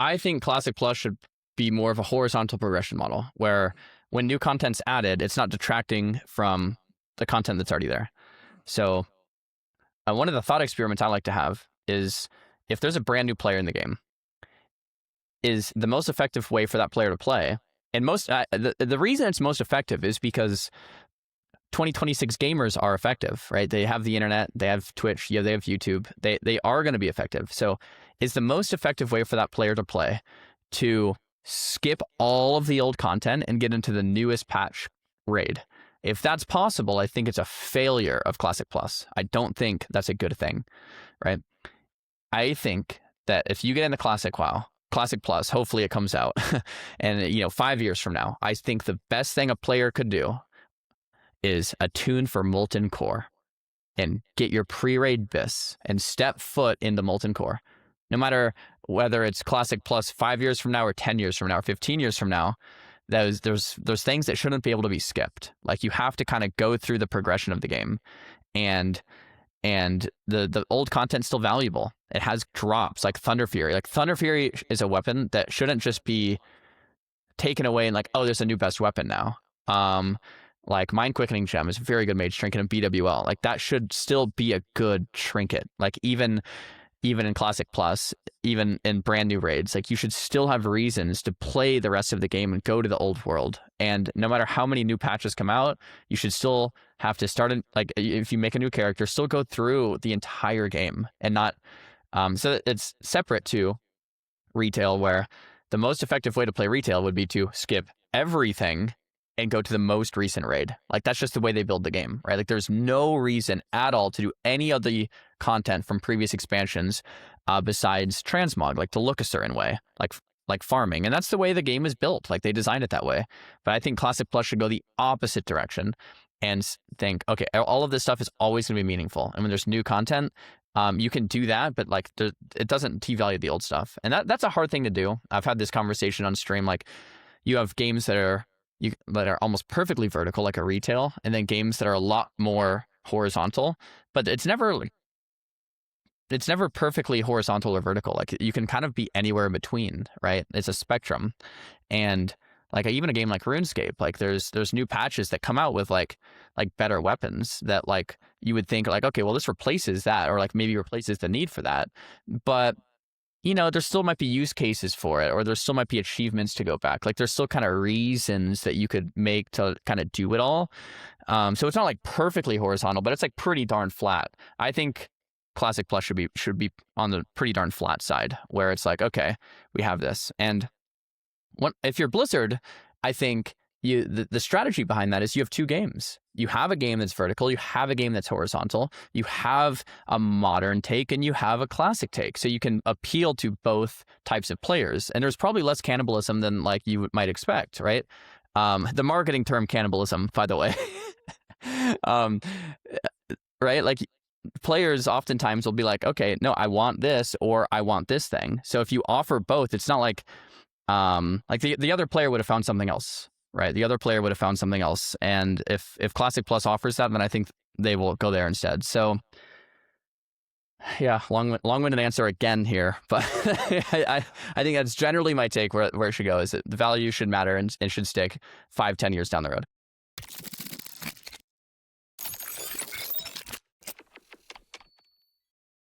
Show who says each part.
Speaker 1: I think Classic Plus should be more of a horizontal progression model where when new content's added, it's not detracting from the content that's already there. So one of the thought experiments I like to have is if there's a brand new player in the game, is the most effective way for that player to play. And the reason it's most effective is because 2026 gamers are effective, right? They have the internet, they have Twitch, they have YouTube. They are going to be effective. So is the most effective way for that player to play to skip all of the old content and get into the newest patch raid. If that's possible, I think it's a failure of Classic Plus. I don't think that's a good thing, right? I think that if you get in the Classic Plus, hopefully it comes out, and 5 years from now, I think the best thing a player could do is attune for Molten Core and get your pre-raid bis and step foot into Molten Core. No matter whether it's Classic Plus 5 years from now or 10 years from now or 15 years from now, there's things that shouldn't be able to be skipped. Like you have to kind of go through the progression of the game, and the old content's still valuable. It has drops like Thunderfury. Like Thunderfury is a weapon that shouldn't just be taken away and like, oh, there's a new best weapon now. Like Mind Quickening Gem is a very good mage trinket in BWL. Like that should still be a good trinket. Like even in Classic Plus, even in brand new raids, like you should still have reasons to play the rest of the game and go to the old world. And no matter how many new patches come out, you should still have to start like if you make a new character, still go through the entire game and not so it's separate to retail, where the most effective way to play retail would be to skip everything and go to the most recent raid. Like that's just the way they build the game, right? Like there's no reason at all to do any of the content from previous expansions besides transmog, like to look a certain way, like farming. And that's the way the game is built. Like they designed it that way. But I think Classic Plus should go the opposite direction and think, okay, all of this stuff is always going to be meaningful. And when there's new content, you can do that, but like it doesn't T-value the old stuff. And that's a hard thing to do. I've had this conversation on stream. Like you have games that are almost perfectly vertical, like a retail, and then games that are a lot more horizontal, but it's never perfectly horizontal or vertical. Like you can kind of be anywhere in between, right? It's a spectrum. And like even a game like RuneScape, like there's new patches that come out with like better weapons that like you would think like, okay, well this replaces that, or like maybe replaces the need for that. But there still might be use cases for it, or there still might be achievements to go back. Like there's still kind of reasons that you could make to kind of do it all. So it's not like perfectly horizontal, but it's like pretty darn flat. I think Classic Plus should be on the pretty darn flat side, where it's like, okay, we have this. And if you're Blizzard, I think the strategy behind that is you have two games. You have a game that's vertical, you have a game that's horizontal, you have a modern take, and you have a classic take. So you can appeal to both types of players. And there's probably less cannibalism than like you might expect, right? The marketing term cannibalism, by the way. Right? Like players oftentimes will be like, okay, no, I want this or I want this thing. So if you offer both, it's not like the other player would have found something else. Right, the other player would have found something else, and if Classic Plus offers that, then I think they will go there instead. So, yeah, long-winded answer again here, but I think that's generally my take where it should go. Is that the value should matter and it should stick 5-10 years down the road.